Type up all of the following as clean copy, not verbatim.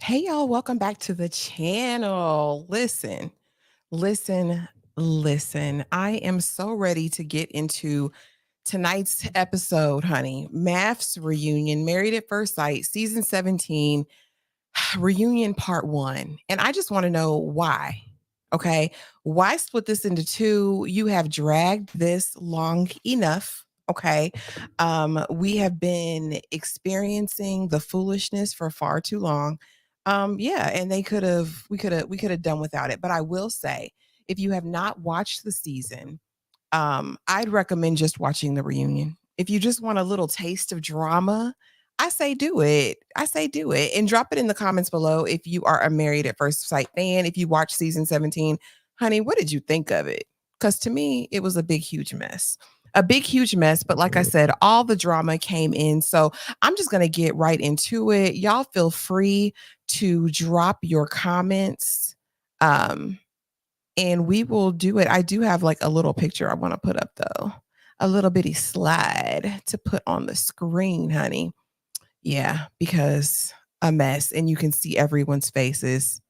Hey y'all, welcome back to the channel. Listen, listen. I am so ready to get into tonight's episode, honey. MAFS reunion, Married at First Sight, season 17, reunion part 1. And I just want to know why. Okay? Why split this into two? You have dragged this long enough. Okay. We have been experiencing the foolishness for far too long. Yeah, and we could have done without it. But I will say, if you have not watched the season, I'd recommend just watching the reunion. If you just want a little taste of drama, I say do it. I say do it. And drop it in the comments below if you are a Married at First Sight fan. If you watch season 17, honey, what did you think of it? Because to me, it was a big, huge mess. A big, huge mess. But like I said, all the drama came in. So I'm just going to get right into it. Y'all feel free to drop your comments. And we will do it. I do have like a little picture I want to put up though. A little bitty slide to put on the screen, honey. Yeah, because a mess and you can see everyone's faces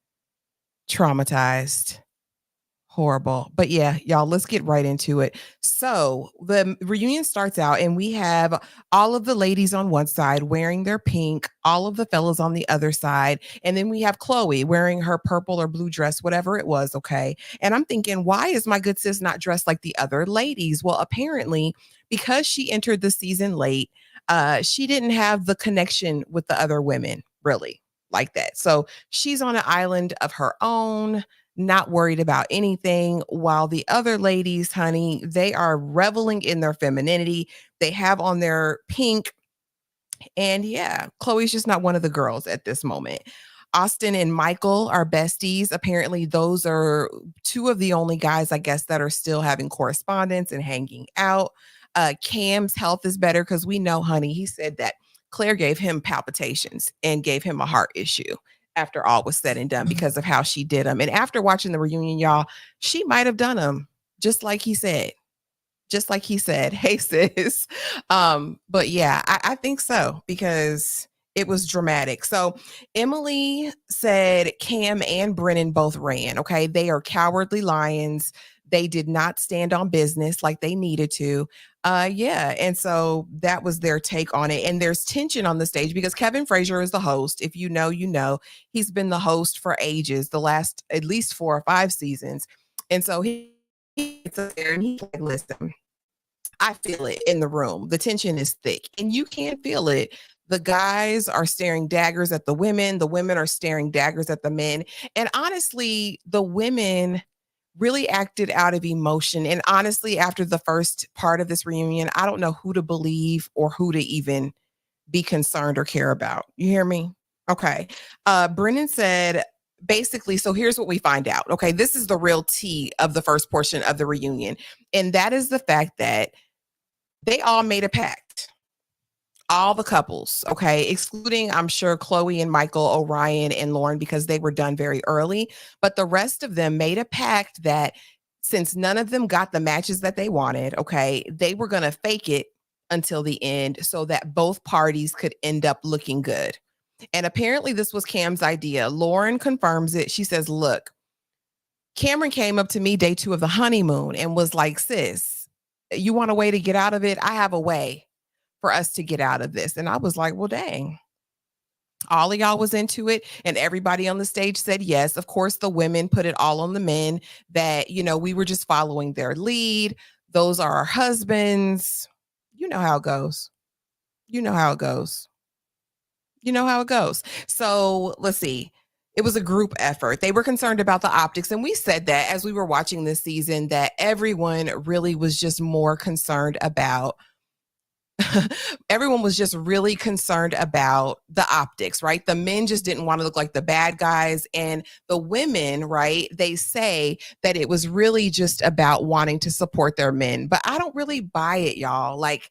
traumatized. Horrible. But yeah, y'all, let's get right into it. So the reunion starts out, and we have all of the ladies on one side wearing their pink, all of the fellas on the other side. And then we have Chloe wearing her purple or blue dress, whatever it was. Okay. And I'm thinking, why is my good sis not dressed like the other ladies? Well, apparently, because she entered the season late, she didn't have the connection with the other women, really, like that. So she's on an island of her own, not worried about anything, while the other ladies, honey, they are reveling in their femininity. They have on their pink. And yeah, Chloe's just not one of the girls at this moment. Austin and Michael are besties. Apparently, those are two of the only guys, I guess, that are still having correspondence and hanging out. Cam's health is better because we know, honey, he said that Claire gave him palpitations and gave him a heart issue after all was said and done because of how she did him. And after watching the reunion, y'all, she might have done him just like he said. Just like he said, hey sis. But yeah, I think so because it was dramatic. So Emily said Cam and Brennan both ran. Okay. They are cowardly lions. They did not stand on business like they needed to. Yeah. And so that was their take on it. And there's tension on the stage because Kevin Frazier is the host. If you know, you know, he's been the host for ages, the last at least 4 or 5 seasons. And so he's up there and he's like, listen, I feel it in the room. The tension is thick and you can feel it. The guys are staring daggers at the women are staring daggers at the men. And honestly, the women really acted out of emotion. And honestly, after the first part of this reunion, I don't know who to believe or who to even be concerned or care about. You hear me? Okay. Brennan said, basically, so here's what we find out. Okay. This is the real tea of the first portion of the reunion. And that is the fact that they all made a pact. All the couples, okay, excluding, I'm sure, Chloe and Michael, Orion and Lauren, because they were done very early. But the rest of them made a pact that since none of them got the matches that they wanted, okay, they were going to fake it until the end so that both parties could end up looking good. And apparently, this was Cam's idea. Lauren confirms it. She says, look, Cameron came up to me day 2 of the honeymoon and was like, sis, you want a way to get out of it? I have a way for us to get out of this. And I was like, well, dang. All of y'all was into it and everybody on the stage said yes. Of course, the women put it all on the men that, you know, we were just following their lead. Those are our husbands. You know how it goes. You know how it goes. You know how it goes. So let's see. It was a group effort. They were concerned about the optics. And we said that as we were watching this season, that everyone really was just more concerned about everyone was just really concerned about the optics, right? The men just didn't want to look like the bad guys. And the women, right, they say that it was really just about wanting to support their men. But I don't really buy it, y'all. Like,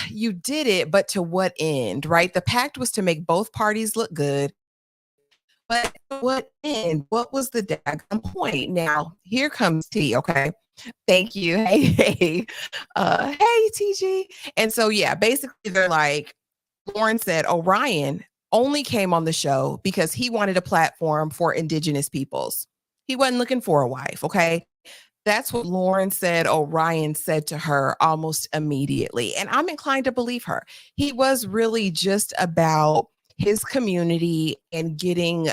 you did it, but to what end, right? The pact was to make both parties look good. But what end? What was the daggone point? Now, here comes T, okay? Thank you. Hey, hey, TG. And so, yeah, basically, they're like, Lauren said, Orion, only came on the show because he wanted a platform for Indigenous peoples. He wasn't looking for a wife, okay? That's what Lauren said Orion said to her almost immediately. And I'm inclined to believe her. He was really just about his community and getting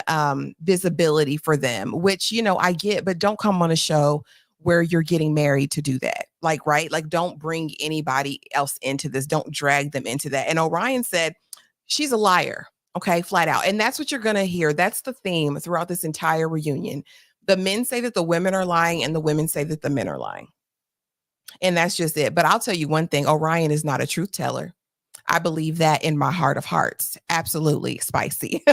visibility for them, which, I get, but don't come on a show where you're getting married to do that. Like, right? Like, don't bring anybody else into this. Don't drag them into that. And Orion said, she's a liar. Okay, flat out. And that's what you're going to hear. That's the theme throughout this entire reunion. The men say that the women are lying and the women say that the men are lying. And that's just it. But I'll tell you one thing, Orion is not a truth teller. I believe that in my heart of hearts. Absolutely spicy.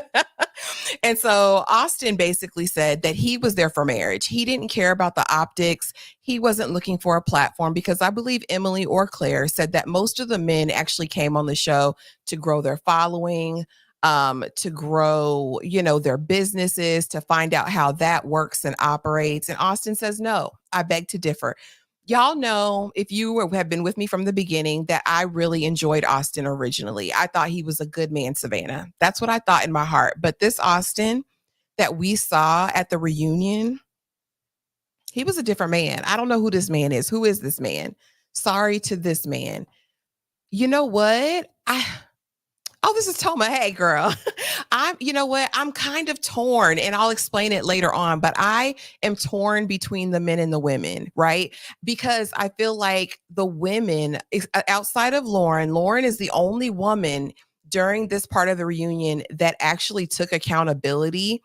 And so Austin basically said that he was there for marriage. He didn't care about the optics. He wasn't looking for a platform because I believe Emily or Claire said that most of the men actually came on the show to grow their following, to grow, their businesses, to find out how that works and operates. And Austin says, no, I beg to differ. Y'all know, if you have been with me from the beginning, that I really enjoyed Austin originally. I thought he was a good man, Savannah. That's what I thought in my heart. But this Austin that we saw at the reunion, he was a different man. I don't know who this man is. Who is this man? Sorry to this man. You know what? Oh, this is Toma. Hey, girl. You know what? I'm kind of torn, and I'll explain it later on, but I am torn between the men and the women, right? Because I feel like the women, outside of Lauren is the only woman during this part of the reunion that actually took accountability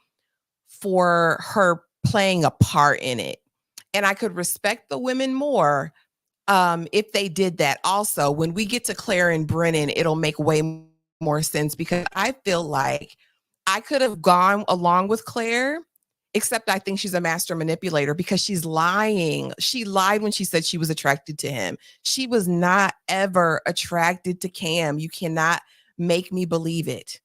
for her playing a part in it. And I could respect the women more if they did that. Also, when we get to Clare and Brennan, it'll make way more sense because I feel like I could have gone along with Claire, except I think she's a master manipulator because she's lying. She lied when she said she was attracted to him. She was not ever attracted to Cam. You cannot make me believe it.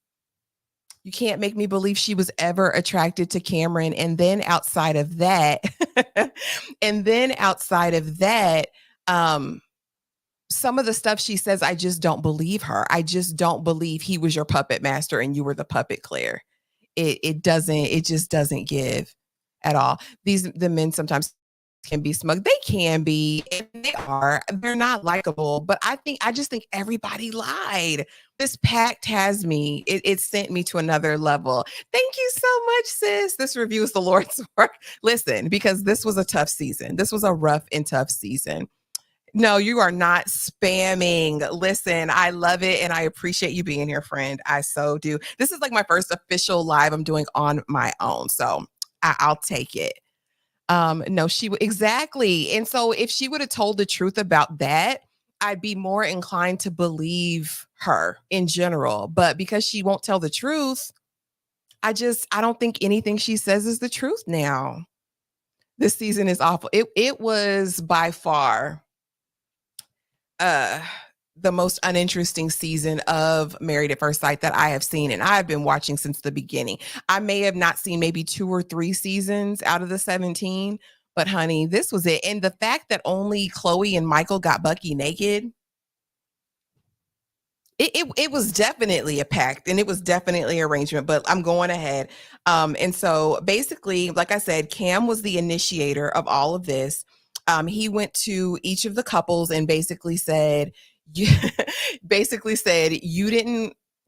You can't make me believe she was ever attracted to Cameron. And then outside of that, some of the stuff she says, I just don't believe her. I just don't believe he was your puppet master and you were the puppet, Claire. It just doesn't give at all. The men sometimes can be smug. They can be, and they are. They're not likable, but I just think everybody lied. This pact has me. It sent me to another level. Thank you so much, sis. This review is the Lord's work. Listen, because this was a tough season. This was a rough and tough season. No, you are not spamming. Listen, I love it and I appreciate you being here, friend. I so do. This is like my first official live I'm doing on my own. So I'll take it. No, exactly. And so if she would have told the truth about that, I'd be more inclined to believe her in general. But because she won't tell the truth, I don't think anything she says is the truth now. This season is awful. It was by far the most uninteresting season of Married at First Sight that I have seen, and I've been watching since the beginning. I may have not seen maybe 2 or 3 seasons out of the 17, but honey, this was it. And the fact that only Chloe and Michael got Bucky naked, it was definitely a pact and it was definitely an arrangement, but I'm going ahead. And so basically, like I said, Cam was the initiator of all of this. He went to each of the couples and basically said,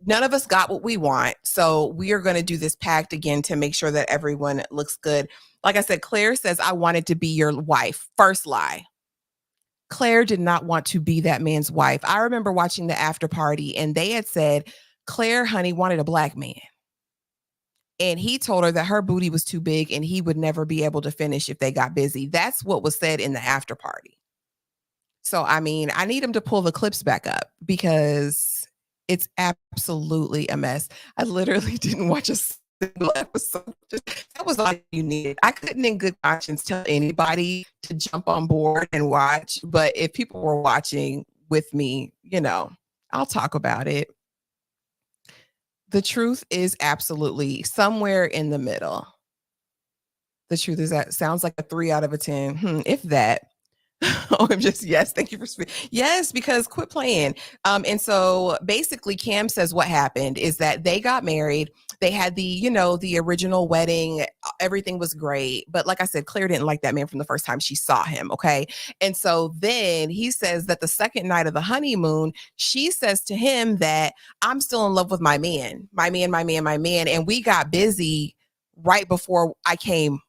none of us got what we want. So we are going to do this pact again to make sure that everyone looks good. Like I said, Claire says, I wanted to be your wife. First lie. Claire did not want to be that man's wife. I remember watching the after party and they had said, Claire, honey, wanted a black man. And he told her that her booty was too big and he would never be able to finish if they got busy. That's what was said in the after party. So, I mean, I need him to pull the clips back up because it's absolutely a mess. I literally didn't watch a single episode. That was all you needed. I couldn't in good conscience tell anybody to jump on board and watch. But if people were watching with me, I'll talk about it. The truth is absolutely somewhere in the middle. The truth is that sounds like a 3 out of a 10, if that. Oh, I'm just yes. Thank you for speaking. Yes, because quit playing. And so basically, Cam says what happened is that they got married. They had the original wedding. Everything was great, but like I said, Claire didn't like that man from the first time she saw him. Okay, and so then he says that the second night of the honeymoon, she says to him that I'm still in love with my man, my man, my man, my man, and we got busy right before I came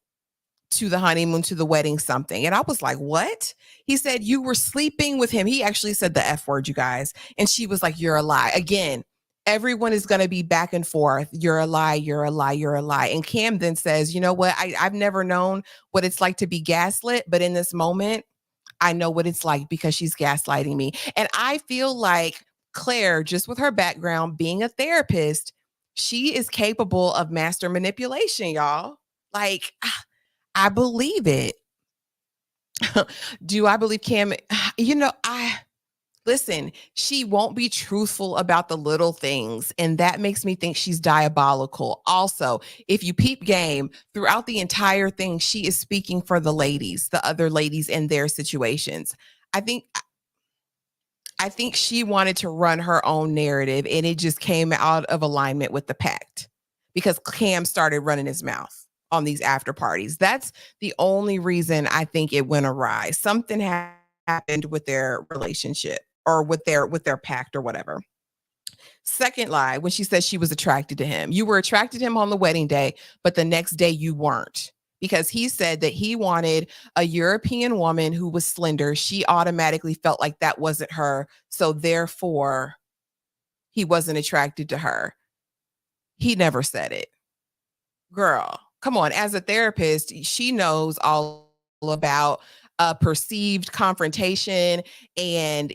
to the honeymoon, to the wedding, something. And I was like, what? He said, you were sleeping with him. He actually said the F word, you guys. And she was like, you're a lie. Again, everyone is going to be back and forth. You're a lie. You're a lie. You're a lie. And Cam then says, you know what? I've never known what it's like to be gaslit. But in this moment, I know what it's like because she's gaslighting me. And I feel like Claire, just with her background being a therapist, she is capable of master manipulation, y'all. Like, I believe it. Do I believe Cam? I listen, she won't be truthful about the little things. And that makes me think she's diabolical. Also, if you peep game throughout the entire thing, she is speaking for the ladies, the other ladies in their situations. I think I think she wanted to run her own narrative and it just came out of alignment with the pact because Cam started running his mouth on these after parties. That's the only reason I think it went awry. Something happened with their relationship or with their pact or whatever. Second lie, when she says she was attracted to him. You were attracted to him on the wedding day, but the next day you weren't. Because he said that he wanted a European woman who was slender. She automatically felt like that wasn't her. So therefore, he wasn't attracted to her. He never said it. Girl, come on. As a therapist, she knows all about perceived confrontation and,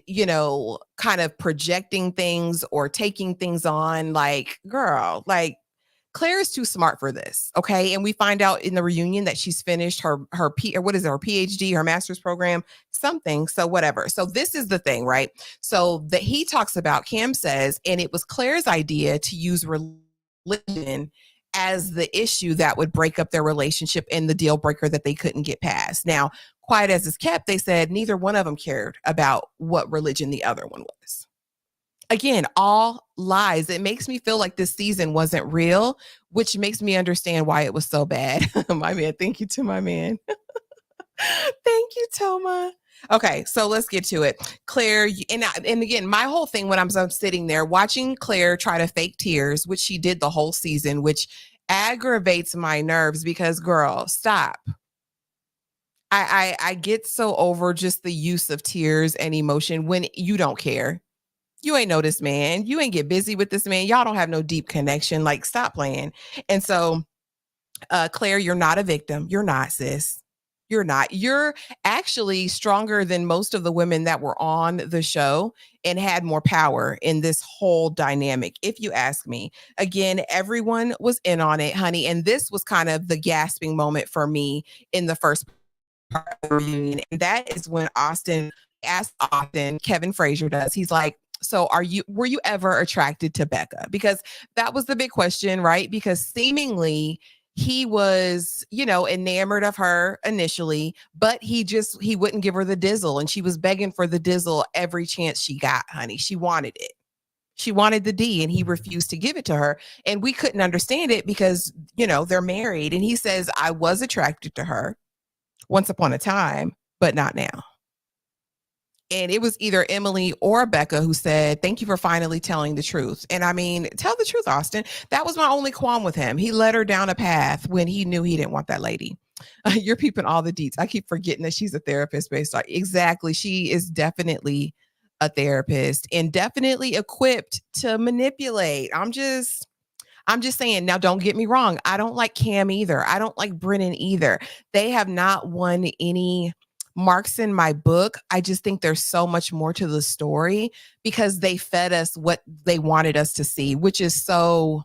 kind of projecting things or taking things on. Like, girl, like, Claire is too smart for this, okay? And we find out in the reunion that she's finished her PhD, her master's program, something. So whatever. So this is the thing, right? So that he talks about, Cam says, and it was Claire's idea to use religion as the issue that would break up their relationship and the deal breaker that they couldn't get past. Now, quiet as it's kept, they said neither one of them cared about what religion the other one was. Again, all lies. It makes me feel like this season wasn't real, which makes me understand why it was so bad. My man, thank you to my man. Thank you, Toma. Okay, so let's get to it. Claire, and again, my whole thing when I'm sitting there watching Claire try to fake tears, which she did the whole season, which aggravates my nerves because, girl, stop. I get so over just the use of tears and emotion when you don't care. You ain't know this man. You ain't get busy with this man. Y'all don't have no deep connection. Like, stop playing. And so, Claire, you're not a victim. You're not, sis. You're not. You're actually stronger than most of the women that were on the show and had more power in this whole dynamic, if you ask me. Again, everyone was in on it, honey. And this was kind of the gasping moment for me in the first part of the reunion. And that is when Kevin Frazier does. He's like, so were you ever attracted to Becca? Because that was the big question, right? Because seemingly he was, enamored of her initially, but he wouldn't give her the dizzle. And she was begging for the dizzle every chance she got, honey. She wanted it. She wanted the D and he refused to give it to her. And we couldn't understand it because, they're married. And he says, I was attracted to her once upon a time, but not now. And it was either Emily or Becca who said, thank you for finally telling the truth. And I mean, tell the truth, Austin. That was my only qualm with him. He led her down a path when he knew he didn't want that lady. You're peeping all the deets. I keep forgetting that she's a therapist based on exactly. She is definitely a therapist and definitely equipped to manipulate. I'm just saying, now don't get me wrong. I don't like Cam either. I don't like Brennan either. They have not won any marks in my book. I just think there's so much more to the story because they fed us what they wanted us to see, which is so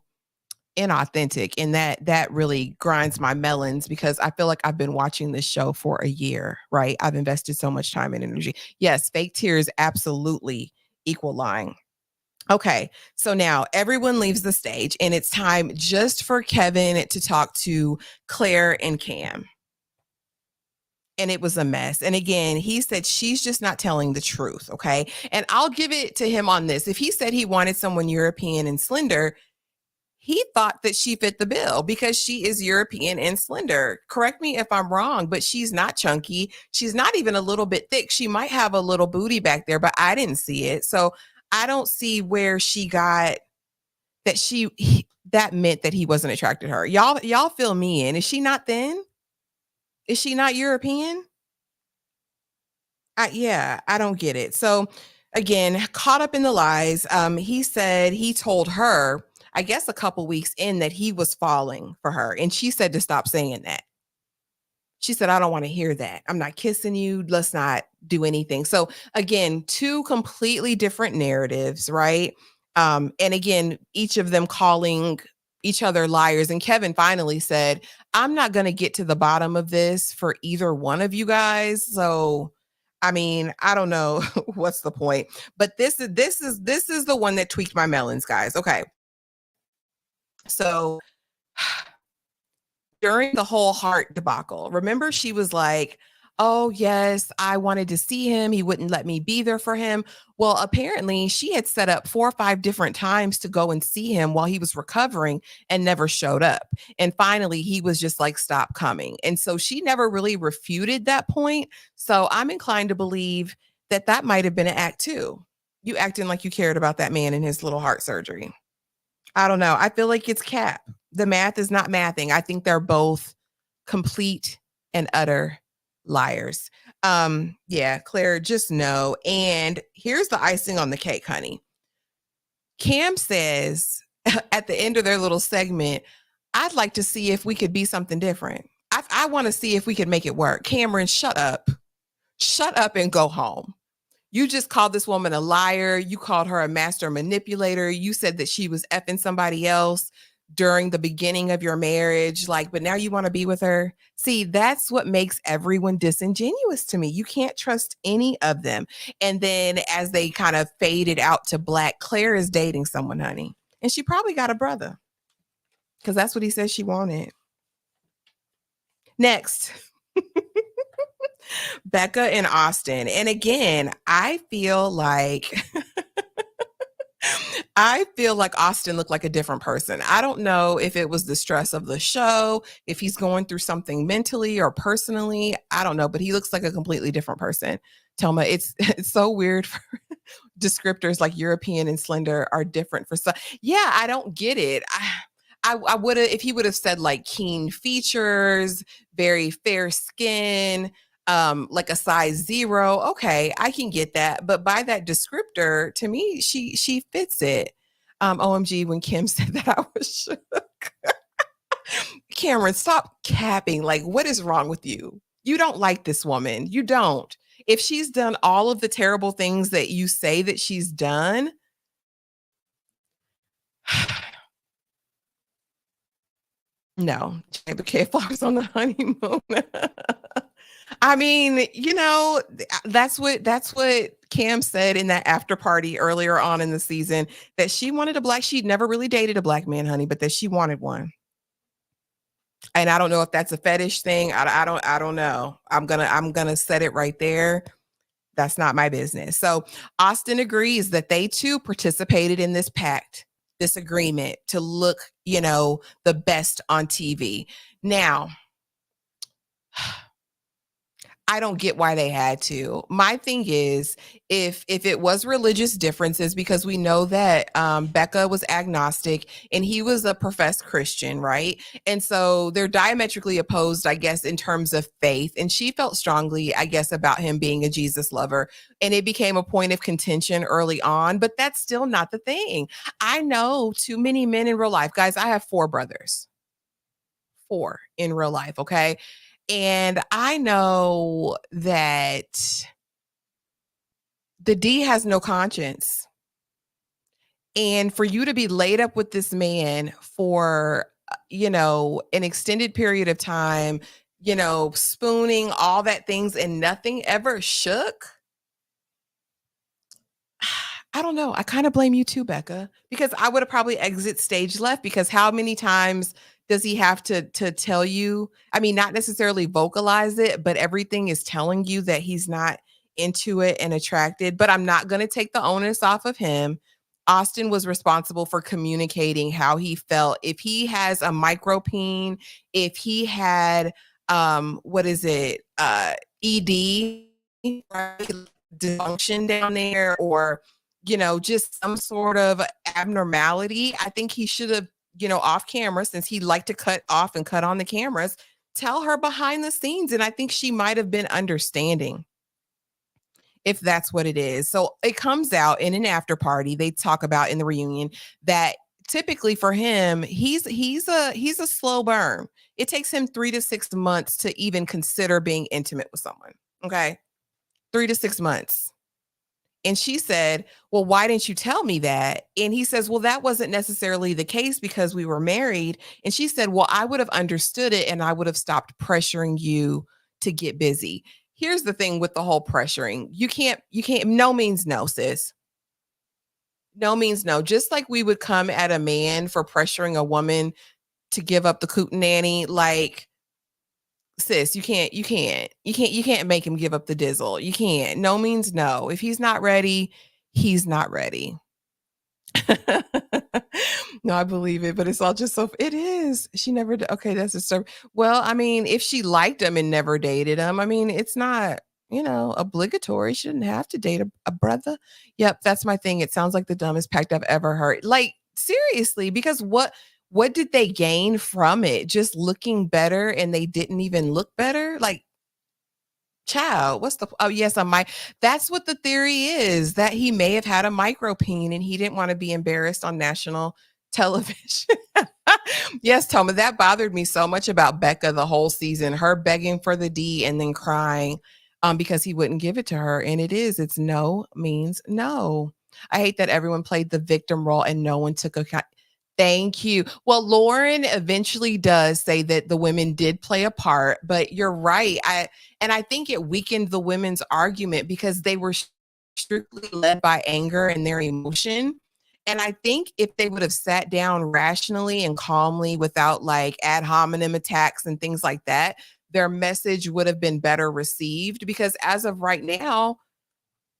inauthentic. And that really grinds my melons because I feel like I've been watching this show for a year, right? I've invested so much time and energy. Yes, fake tears absolutely equal lying. Okay, so now everyone leaves the stage and it's time just for Kevin to talk to Claire and Cam. and it was a mess. And again, he said she's just not telling the truth. Okay. And I'll give it to him on this. If he said he wanted someone European and slender, he thought that she fit the bill because she is European and slender. Correct me if I'm wrong, but she's not chunky. She's not even a little bit thick. She might have a little booty back there, but I didn't see it. So I don't see where she got that that meant that he wasn't attracted to her. Y'all fill me in. Is she not thin? Is she not European? Yeah, I don't get it. So again, caught up in the lies. He said he told her, I guess a couple weeks in, that he was falling for her. And she said to stop saying that. She said, I don't want to hear that. I'm not kissing you. Let's not do anything. So again, two completely different narratives, right? And again, each of them calling each other liars. And Kevin finally said, I'm not going to get to the bottom of this for either one of you guys. So I mean, I don't know what's the point, but this is the one that tweaked my melons, guys. Okay. So during the whole heart debacle, remember she was like, oh, yes, I wanted to see him. He wouldn't let me be there for him. Well, apparently she had set up 4 or 5 different times to go and see him while he was recovering and never showed up. And finally, he was just like, stop coming. And so she never really refuted that point. So I'm inclined to believe that that might have been an act too. You acting like you cared about that man and his little heart surgery. I don't know. I feel like it's cap. The math is not mathing. I think they're both complete and utter liars. Yeah, Claire, just no. And here's the icing on the cake, honey. Cam says at the end of their little segment, I'd like to see if we could be something different. I want to see if we could make it work. Cameron, shut up. Shut up and go home. You just called this woman a liar. You called her a master manipulator. You said that she was effing somebody else during the beginning of your marriage. Like, but now you want to be with her. See, that's what makes everyone disingenuous to me. You can't trust any of them. And then as they kind of faded out to black, Claire is dating someone, honey. And she probably got a brother because that's what he said she wanted. Next. Becca and Austin. And again, I feel like Austin looked like a different person. I don't know if it was the stress of the show, if he's going through something mentally or personally. I don't know, but he looks like a completely different person. Telma, it's so weird for descriptors like European and slender are different for some. Yeah, I don't get it. I would have, if he would have said like keen features, very fair skin, like a size 0, okay, I can get that. But by that descriptor, to me, she fits it. OMG, when Kim said that, I was shook. Cameron, stop capping. Like, what is wrong with you? You don't like this woman. You don't. If she's done all of the terrible things that you say that she's done, no, okay, flowers on the honeymoon. I mean, that's what Cam said in that after party earlier on in the season, that she wanted a black. She'd never really dated a black man, honey, but that she wanted one. And I don't know if that's a fetish thing. I don't know. I'm gonna set it right there. That's not my business. So Austin agrees that they too participated in this pact, this agreement to look, the best on TV. Now, I don't get why they had to. My thing is, if it was religious differences, because we know that Becca was agnostic and he was a professed Christian, right? And so they're diametrically opposed, I guess, in terms of faith. And she felt strongly, I guess, about him being a Jesus lover. And it became a point of contention early on, but that's still not the thing. I know too many men in real life. Guys, I have 4 brothers. 4 in real life, okay? And I know that the D has no conscience. And for you to be laid up with this man for, an extended period of time, spooning, all that things, and nothing ever shook. I don't know. I kind of blame you too, Becca, because I would have probably exit stage left, because how many times Does he have to tell you? I mean, not necessarily vocalize it, but everything is telling you that he's not into it and attracted, but I'm not going to take the onus off of him. Austin was responsible for communicating how he felt. If he has a micropene, if he had what is it? ED, right? Dysfunction down there, or just some sort of abnormality, I think he should have, off camera, since he liked to cut off and cut on the cameras, tell her behind the scenes. And I think she might have been understanding if that's what it is. So it comes out in an after party. They talk about in the reunion that typically for him, he's a slow burn. It takes him 3 to 6 months to even consider being intimate with someone. Okay. 3 to 6 months. And she said, well, why didn't you tell me that? And he says, well, that wasn't necessarily the case because we were married. And she said, well, I would have understood it and I would have stopped pressuring you to get busy. Here's the thing with the whole pressuring. You can't, no means no, sis. No means no. Just like we would come at a man for pressuring a woman to give up the coot nanny, like, sis, you can't make him give up the dizzle. You can't. No means no. If he's not ready, he's not ready. No, I believe it, but it's all just so it is. She never okay, that's a story. Well, I mean, if she liked him and never dated him, I mean, it's not, obligatory. She didn't have to date a brother. Yep, that's my thing. It sounds like the dumbest pact I've ever heard. Like, seriously, because what did they gain from it? Just looking better, and they didn't even look better? Like, child, what's the oh yes, I might that's what the theory is, that he may have had a micropene and he didn't want to be embarrassed on national television. Yes, Toma, that bothered me so much about Becca the whole season, her begging for the D and then crying because he wouldn't give it to her. And it's no means no. I hate that everyone played the victim role and no one took account. Thank you. Well, Lauren eventually does say that the women did play a part, but you're right. I think it weakened the women's argument because they were strictly led by anger and their emotion. And I think if they would have sat down rationally and calmly without like ad hominem attacks and things like that, their message would have been better received. Because as of right now,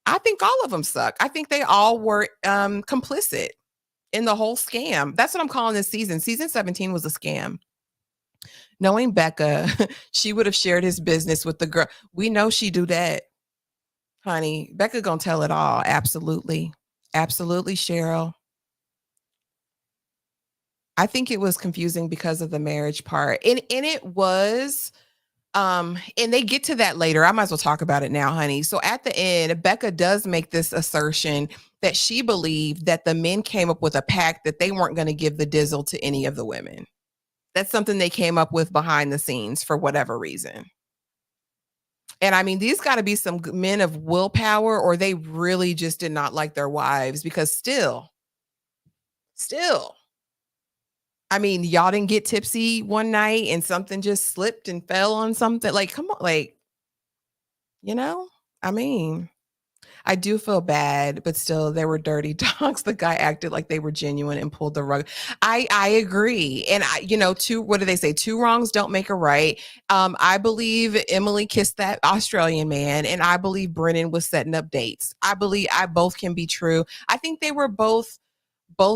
I think all of them suck. I think they all were complicit in the whole scam. That's what I'm calling this season. Season 17 was a scam. Knowing Becca, she would have shared his business with the girl. We know she do that, honey. Becca gonna tell it all. Absolutely. Absolutely, Cheryl. I think it was confusing because of the marriage part. And it was and they get to that later. I might as well talk about it now, honey. So at the end, Becca does make this assertion that she believed that the men came up with a pact that they weren't going to give the dizzle to any of the women. That's something they came up with behind the scenes for whatever reason. And I mean, these got to be some men of willpower, or they really just did not like their wives, because still, I mean, y'all didn't get tipsy one night and something just slipped and fell on something. Like, come on, like, I mean, I do feel bad, but still, there were dirty dogs. The guy acted like they were genuine and pulled the rug. I agree, and two. What do they say? Two wrongs don't make a right. I believe Emily kissed that Australian man, and I believe Brennan was setting up dates. I believe I both can be true. I think they were both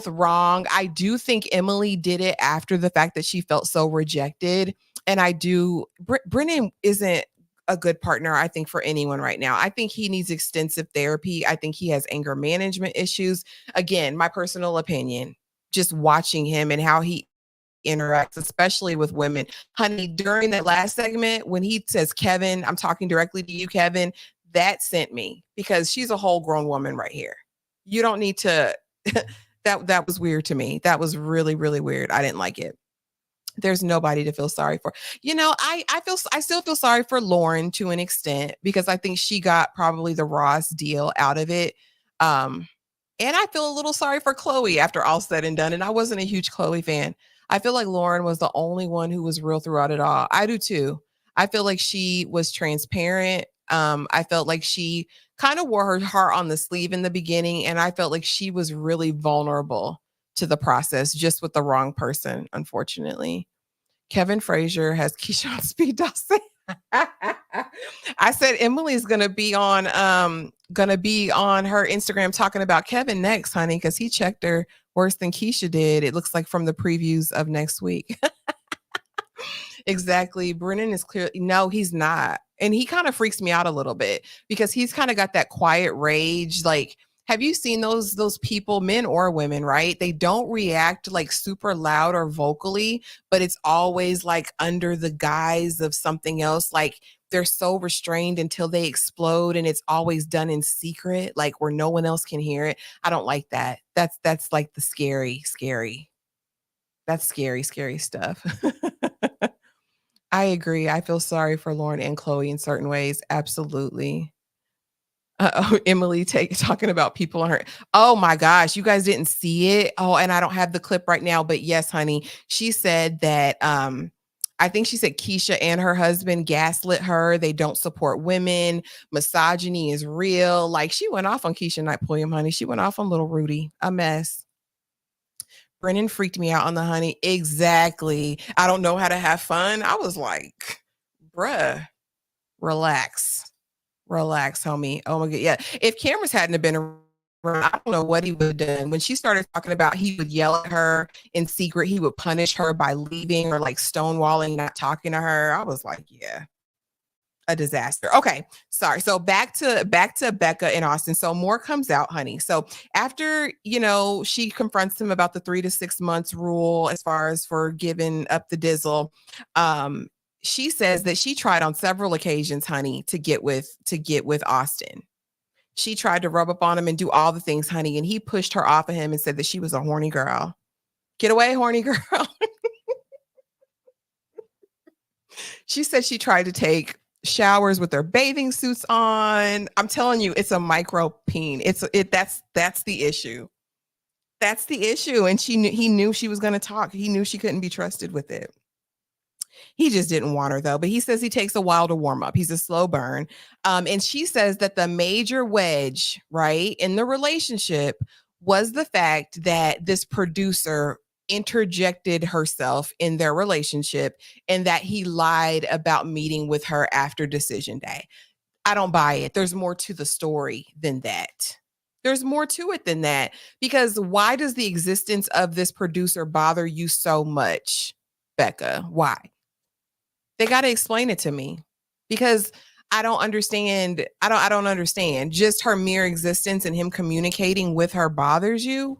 wrong. I do think Emily did it after the fact that she felt so rejected, and I do. Brennan isn't a good partner, I think, for anyone right now. I think he needs extensive therapy. I think he has anger management issues. Again, my personal opinion, just watching him and how he interacts, especially with women. Honey, during that last segment, when he says, Kevin, I'm talking directly to you, Kevin, that sent me, because she's a whole grown woman right here. You don't need to, that was weird to me. That was really, really weird. I didn't like it. There's nobody to feel sorry for. I still feel sorry for Lauren to an extent, because I think she got probably the rawest deal out of it. And I feel a little sorry for Chloe after all said and done. And I wasn't a huge Chloe fan. I feel like Lauren was the only one who was real throughout it all. I do too. I feel like she was transparent. I felt like she kind of wore her heart on the sleeve in the beginning. And I felt like she was really vulnerable to the process, just with the wrong person, unfortunately. Kevin Frazier has Keisha on speed dial. I said Emily's gonna be on her Instagram talking about Kevin next, honey, because he checked her worse than Keisha did. It looks like from the previews of next week. Exactly. Brennan is clearly no, he's not. And he kind of freaks me out a little bit because he's kind of got that quiet rage. Like, have you seen those people, men or women, right? They don't react like super loud or vocally, but it's always like under the guise of something else. Like they're so restrained until they explode and it's always done in secret, like where no one else can hear it. I don't like that. That's like the scary. That's scary stuff. I agree. I feel sorry for Lauren and Chloe in certain ways. Absolutely. Emily talking about people on her. Oh my gosh, you guys didn't see it. Oh, and I don't have the clip right now, but yes, honey, she said that I think she said Keisha and her husband gaslit her. They don't support women. Misogyny is real. Like she went off on Keisha Knight-Pulliam, honey. She went off on little Rudy. A mess. Brennan freaked me out on the honey. Exactly. I don't know how to have fun. I was like, bruh, relax. Relax, homie. Oh my God. Yeah. If cameras hadn't have been around, I don't know what he would have done. When she started talking about he would yell at her in secret, he would punish her by leaving or like stonewalling, not talking to her. I was like, yeah, a disaster. Okay, sorry. So back to Becca and Austin. So more comes out, honey. So after, she confronts him about the 3 to 6 months rule as far as for giving up the dizzle. She says that she tried on several occasions, honey, to get with Austin. She tried to rub up on him and do all the things, honey, and he pushed her off of him and said that she was a horny girl. Get away, horny girl. She said she tried to take showers with their bathing suits on. I'm telling you, it's a micro peen. That's the issue. That's the issue. And he knew she was going to talk. He knew she couldn't be trusted with it. He just didn't want her though, but he says he takes a while to warm up. He's a slow burn. And she says that the major wedge, right, in the relationship was the fact that this producer interjected herself in their relationship and that he lied about meeting with her after decision day. I don't buy it. There's more to the story than that. There's more to it than that, because why does the existence of this producer bother you so much, Becca? Why? They got to explain it to me, because I don't understand. I don't understand. Just her mere existence and him communicating with her bothers you?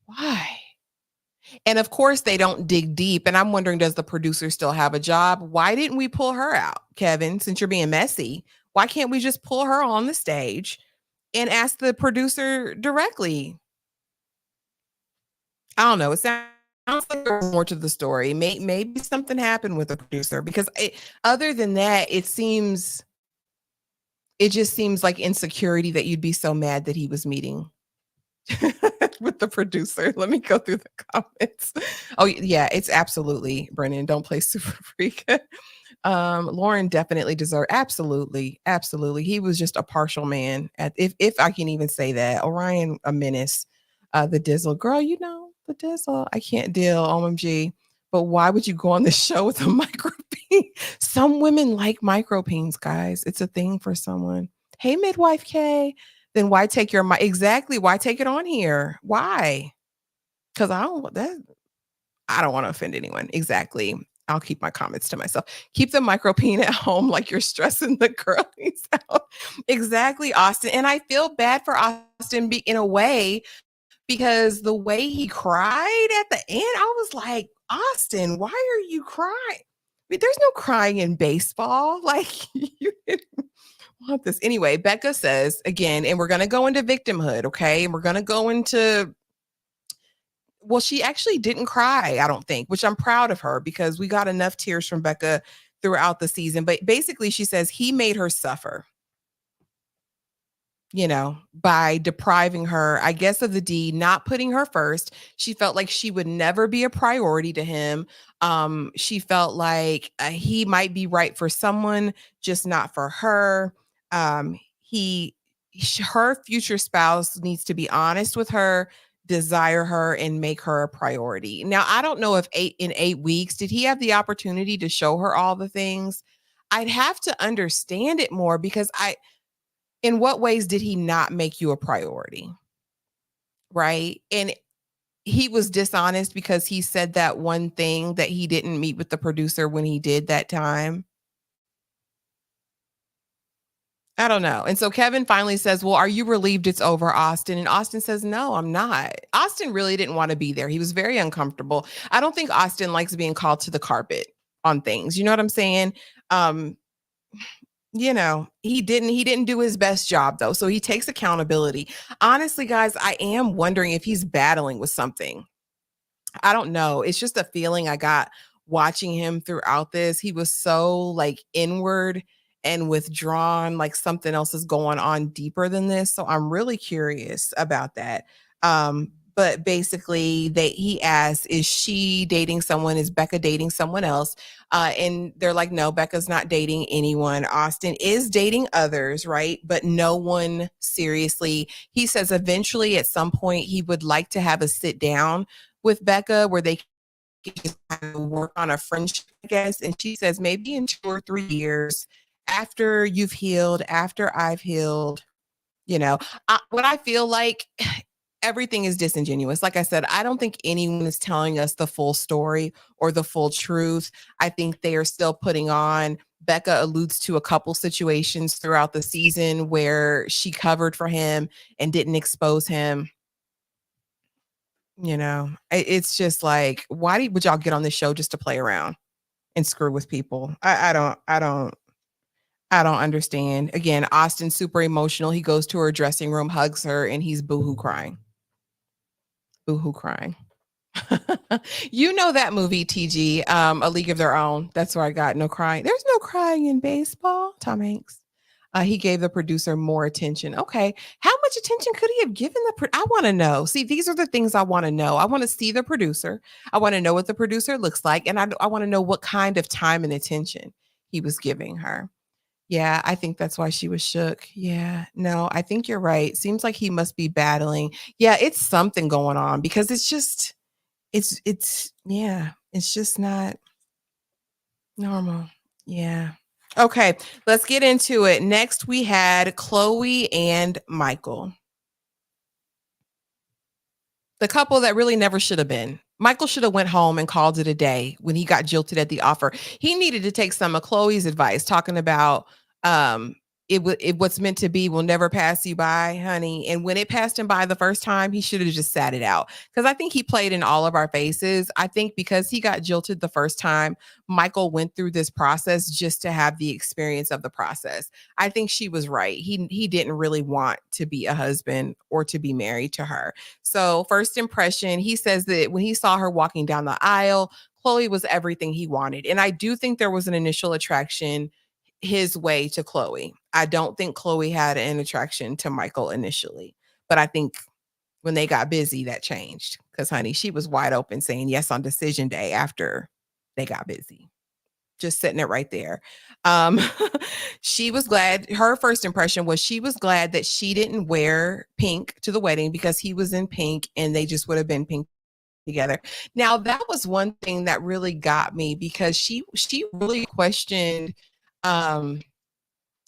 Why? And of course they don't dig deep. And I'm wondering, does the producer still have a job? Why didn't we pull her out, Kevin, since you're being messy? Why can't we just pull her on the stage and ask the producer directly? I don't know. It sounds like there's more to the story. Maybe something happened with the producer, because other than that, it just seems like insecurity that you'd be so mad that he was meeting with the producer. Let me go through the comments. Oh yeah, it's absolutely Brennan. Don't play Super Freak. Lauren definitely deserved. Absolutely. He was just a partial man. If I can even say that. Orion, a menace. The Dizzle girl, the Dizzle. I can't deal. OMG. But why would you go on the show with a micropeen? Some women like micropeens, guys. It's a thing for someone. Hey, Midwife K. Then why take your exactly? Why take it on here? Why? Because I don't want to offend anyone. Exactly. I'll keep my comments to myself. Keep the micropeen at home, like you're stressing the girlies out. Exactly, Austin. And I feel bad for Austin in a way, because the way he cried at the end, I was like, Austin, why are you crying? I mean, there's no crying in baseball. Like, you didn't want this. Anyway, Becca says, again, and we're going to go into victimhood, okay? And we're going to go into, well, she actually didn't cry, I don't think, which I'm proud of her, because we got enough tears from Becca throughout the season. But basically, she says he made her suffer, by depriving her, I guess, of the deed, not putting her first. She felt like she would never be a priority to him. She felt like he might be right for someone, just not for her. Her future spouse needs to be honest with her, desire her and make her a priority. Now, I don't know if 8 weeks, did he have the opportunity to show her all the things? I'd have to understand it more because in what ways did he not make you a priority? Right? And he was dishonest because he said that one thing that he didn't meet with the producer when he did that time. I don't know. And so Kevin finally says, "Well, are you relieved it's over, Austin?" And Austin says, "No, I'm not." Austin really didn't want to be there. He was very uncomfortable. I don't think Austin likes being called to the carpet on things. You know what I'm saying? Um, he didn't do his best job though. So he takes accountability. Honestly, guys, I am wondering if he's battling with something. I don't know. It's just a feeling I got watching him throughout this. He was so like inward and withdrawn, like something else is going on deeper than this. So I'm really curious about that. But basically he asks, is she dating someone? Is Becca dating someone else? And they're like, no, Becca's not dating anyone. Austin is dating others, right? But no one seriously. He says eventually at some point he would like to have a sit down with Becca where they can just kind of work on a friendship, I guess. And she says maybe in 2 or 3 years after you've healed, after I've healed, what I feel like everything is disingenuous. Like I said, I don't think anyone is telling us the full story or the full truth. I think they are still putting on. Becca alludes to a couple situations throughout the season where she covered for him and didn't expose him. It's just like, why would y'all get on this show just to play around and screw with people? I don't understand. Again, Austin's super emotional. He goes to her dressing room, hugs her, and he's boohoo crying. Boohoo crying. You know that movie, TG, A League of Their Own. That's where I got no crying. There's no crying in baseball. Tom Hanks. He gave the producer more attention. Okay. How much attention could he have given I want to know. See, these are the things I want to know. I want to see the producer. I want to know what the producer looks like. And I want to know what kind of time and attention he was giving her. Yeah, I think that's why she was shook. Yeah. No, I think you're right. Seems like he must be battling. Yeah, it's something going on because it's just not normal. Yeah. Okay, let's get into it. Next, we had Chloe and Michael, the couple that really never should have been. Michael should have went home and called it a day when he got jilted at the offer. He needed to take some of Chloe's advice, talking about um, what's meant to be will never pass you by, honey. And when it passed him by the first time, he should have just sat it out. Because I think he played in all of our faces. I think because he got jilted the first time, Michael went through this process just to have the experience of the process. I think she was right. He didn't really want to be a husband or to be married to her. So, first impression, he says that when he saw her walking down the aisle, Chloe was everything he wanted. And I do think there was an initial attraction his way to Chloe. I don't think Chloe had an attraction to Michael initially, but I think when they got busy, that changed because, honey, she was wide open saying yes on decision day after they got busy. Just setting it right there. Um, she was glad. Her first impression was she was glad that she didn't wear pink to the wedding because he was in pink and they just would have been pink together. Now, that was one thing that really got me because she really questioned um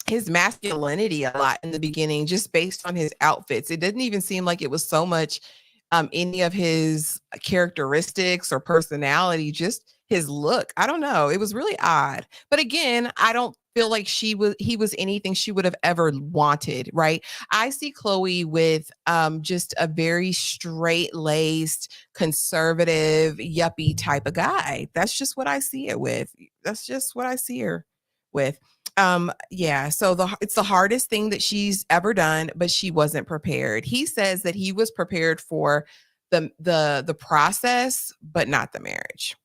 his masculinity a lot in the beginning just based on his outfits. It didn't even seem like it was so much any of his characteristics or personality, just his look. I don't know. It was really odd. But again, I don't feel like he was anything she would have ever wanted, right? I see Chloe with just a very straight-laced, conservative, yuppie type of guy. That's just what I see it with. That's just what I see her with. Yeah, so it's the hardest thing that she's ever done, but she wasn't prepared. He says that he was prepared for the process, but not the marriage.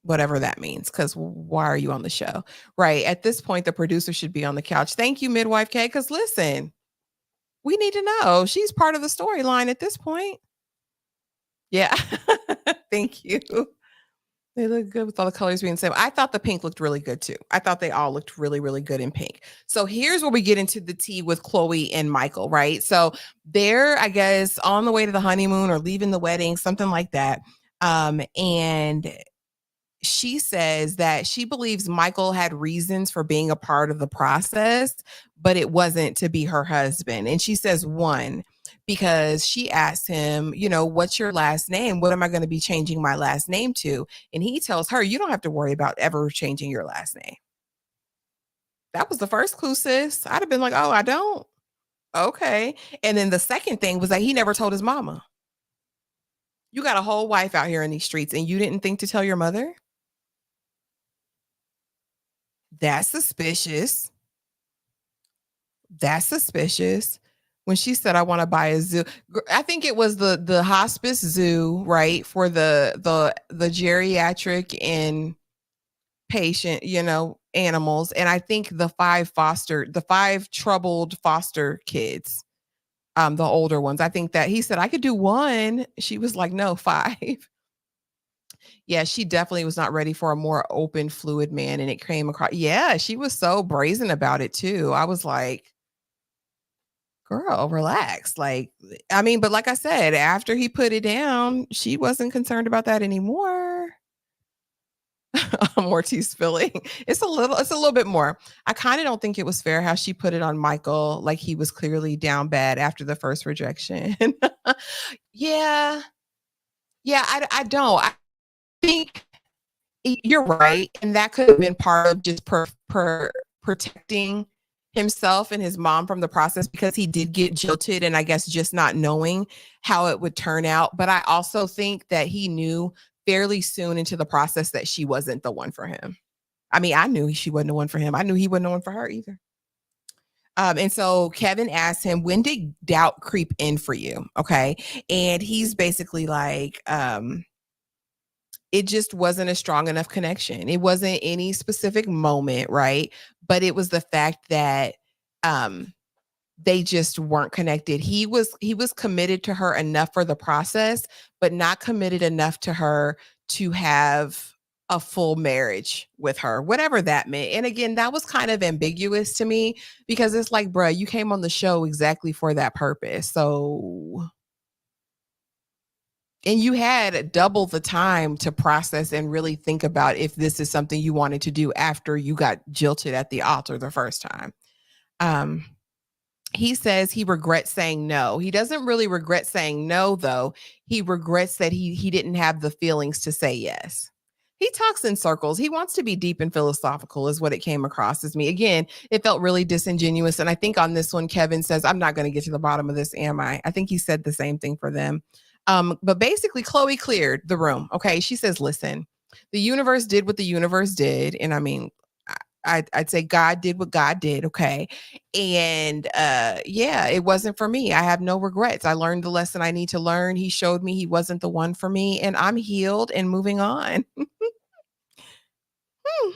Whatever that means, because why are you on the show? Right. At this point, the producer should be on the couch. Thank you, Midwife K. Because listen, we need to know. She's part of the storyline at this point. Yeah. Thank you. They look good with all the colors being the same. I thought the pink looked really good too. I thought they all looked really, really good in pink. So here's where we get into the tea with Chloe and Michael, right? So they're, I guess, on the way to the honeymoon or leaving the wedding, something like that. And she says that she believes Michael had reasons for being a part of the process, but it wasn't to be her husband. And she says, one, because she asked him, what's your last name? What am I going to be changing my last name to? And he tells her, you don't have to worry about ever changing your last name. That was the first clue, sis. I'd have been like, oh, I don't. Okay. And then the second thing was that he never told his mama. You got a whole wife out here in these streets and you didn't think to tell your mother? That's suspicious. That's suspicious. When she said, "I want to buy a zoo," I think it was the hospice zoo, right, for the geriatric and patient, animals, and I think the five troubled foster kids, the older ones. I think that he said, "I could do one." She was like, "No, five." Yeah, she definitely was not ready for a more open, fluid man, and it came across. Yeah, she was so brazen about it too. I was like, girl, relax. Like, I mean, but like I said, after he put it down, she wasn't concerned about that anymore. Morty's feeling. It's a little bit more. I kind of don't think it was fair how she put it on Michael, like he was clearly down bad after the first rejection. Yeah. Yeah, I don't. I think you're right, and that could have been part of just protecting himself and his mom from the process because he did get jilted and I guess just not knowing how it would turn out. But I also think that he knew fairly soon into the process that she wasn't the one for him. I mean, I knew she wasn't the one for him. I knew he wasn't the one for her either. And so Kevin asked him, when did doubt creep in for you? Okay. And he's basically like, it just wasn't a strong enough connection. It wasn't any specific moment, right? But it was the fact that um they just weren't connected. He was committed to her enough for the process, but not committed enough to her to have a full marriage with her, whatever that meant. And again, that was kind of ambiguous to me because it's like, bruh, you came on the show exactly for that purpose. So and you had double the time to process and really think about if this is something you wanted to do after you got jilted at the altar the first time. Um, he says he regrets saying no. He doesn't really regret saying no, though. He regrets that he didn't have the feelings to say yes. He talks in circles. He wants to be deep and philosophical, is what it came across as me. Again, it felt really disingenuous. And I think on this one, Kevin says, I'm not going to get to the bottom of this, am I? I think he said the same thing for them. But basically, Chloe cleared the room. Okay. She says, listen, the universe did what the universe did. And I mean, I'd say God did what God did, okay? And yeah, it wasn't for me. I have no regrets. I learned the lesson I need to learn. He showed me he wasn't the one for me, and I'm healed and moving on. Hmm.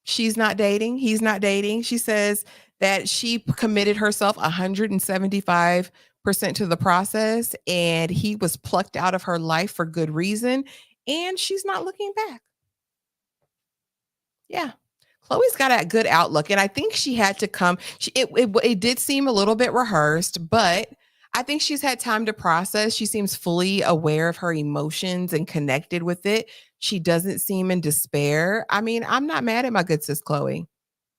She's not dating. He's not dating. She says that she committed herself 175% to the process, and he was plucked out of her life for good reason, and she's not looking back. Yeah. Chloe's got a good outlook, and I think she had to come. It did seem a little bit rehearsed, but I think she's had time to process. She seems fully aware of her emotions and connected with it. She doesn't seem in despair. I mean, I'm not mad at my good sis Chloe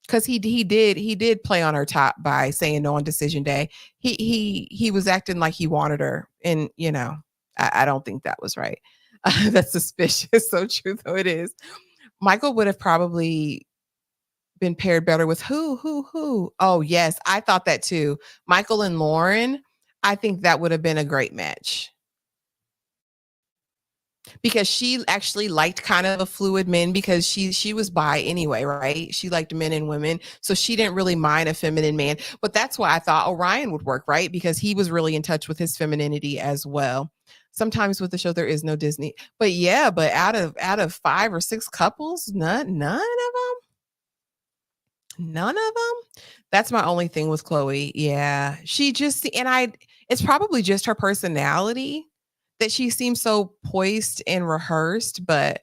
because he did play on her top by saying no on decision day. He was acting like he wanted her, and I don't think that was right. That's suspicious. So true though it is. Michael would have probably been paired better with who? Oh, yes, I thought that too. Michael and Lauren, I think that would have been a great match because she actually liked kind of a fluid men because she was bi anyway, right? She liked men and women, so she didn't really mind a feminine man. But that's why I thought Orion would work, right? Because he was really in touch with his femininity as well. Sometimes with the show there is no Disney, but yeah, but out of 5 or 6 couples, none of them. None of them? That's my only thing with Chloe. Yeah. She just and I it's probably just her personality that she seems so poised and rehearsed, but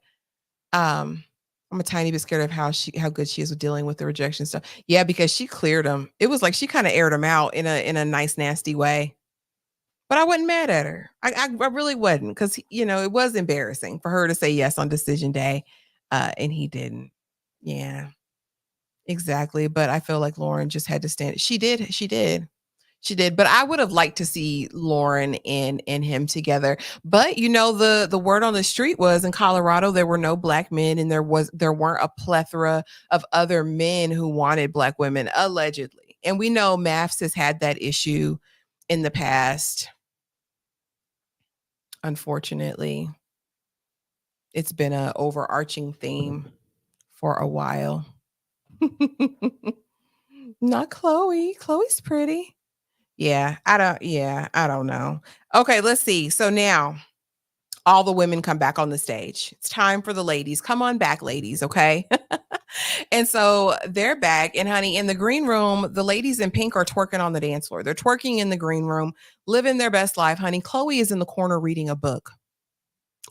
I'm a tiny bit scared of how good she is with dealing with the rejection stuff. Yeah, because she cleared him. It was like she kind of aired him out in a nice, nasty way. But I wasn't mad at her. I really wasn't because it was embarrassing for her to say yes on decision day, and he didn't. Yeah, exactly. But I feel like Lauren just had to stand. She did. She did. She did, but I would have liked to see Lauren and him together. But the word on the street was in Colorado there were no black men, and there weren't a plethora of other men who wanted black women allegedly. And we know MAFS has had that issue in the past. Unfortunately, it's been a overarching theme for a while. Not Chloe. Chloe's pretty. I don't know. Okay, let's see. So now all the women come back on the stage. It's time for the ladies. Come on back, ladies, okay? And so they're back. And honey, in the green room, the ladies in pink are twerking on the dance floor. They're twerking in the green room, living their best life, honey. Chloe is in the corner reading a book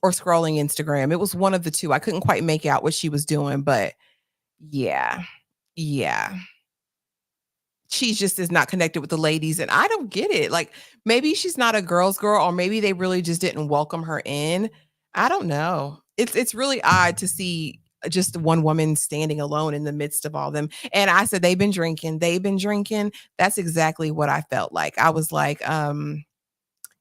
or scrolling Instagram. It was one of the two. I couldn't quite make out what she was doing, but yeah. Yeah. She just is not connected with the ladies, and I don't get it. Like, maybe she's not a girl's girl, or maybe they really just didn't welcome her in. I don't know. It's really odd to see just one woman standing alone in the midst of all them. And I said, they've been drinking. They've been drinking. That's exactly what I felt like. I was like,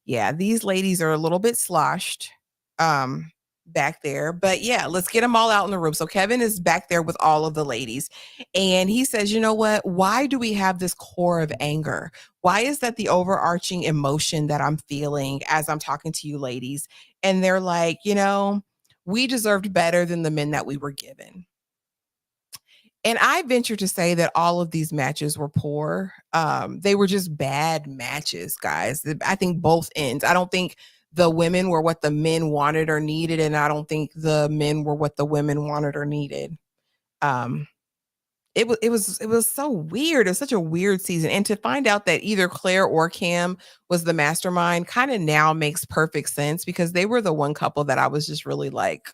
yeah, these ladies are a little bit sloshed um back there. But yeah, let's get them all out in the room. So Kevin is back there with all of the ladies. And he says, "You know what? Why do we have this core of anger? Why is that the overarching emotion that I'm feeling as I'm talking to you ladies?" And they're like, "We deserved better than the men that we were given." And I venture to say that all of these matches were poor. They were just bad matches, guys. I think both ends. I don't think the women were what the men wanted or needed, and I don't think the men were what the women wanted or needed. Um, it was so weird. It was such a weird season, and to find out that either Claire or Cam was the mastermind kind of now makes perfect sense because they were the one couple that I was just really like,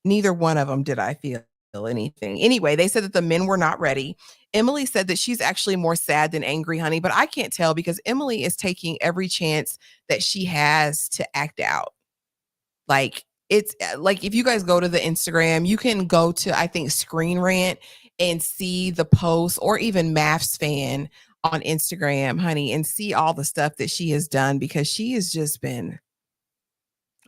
neither one of them did I feel anything. Anyway, they said that the men were not ready. Emily said that she's actually more sad than angry, honey, but I can't tell because Emily is taking every chance that she has to act out. Like, it's like if you guys go to the Instagram, you can go to, I think, Screen Rant and see the post, or even MAFS fan on Instagram, honey, and see all the stuff that she has done because she has just been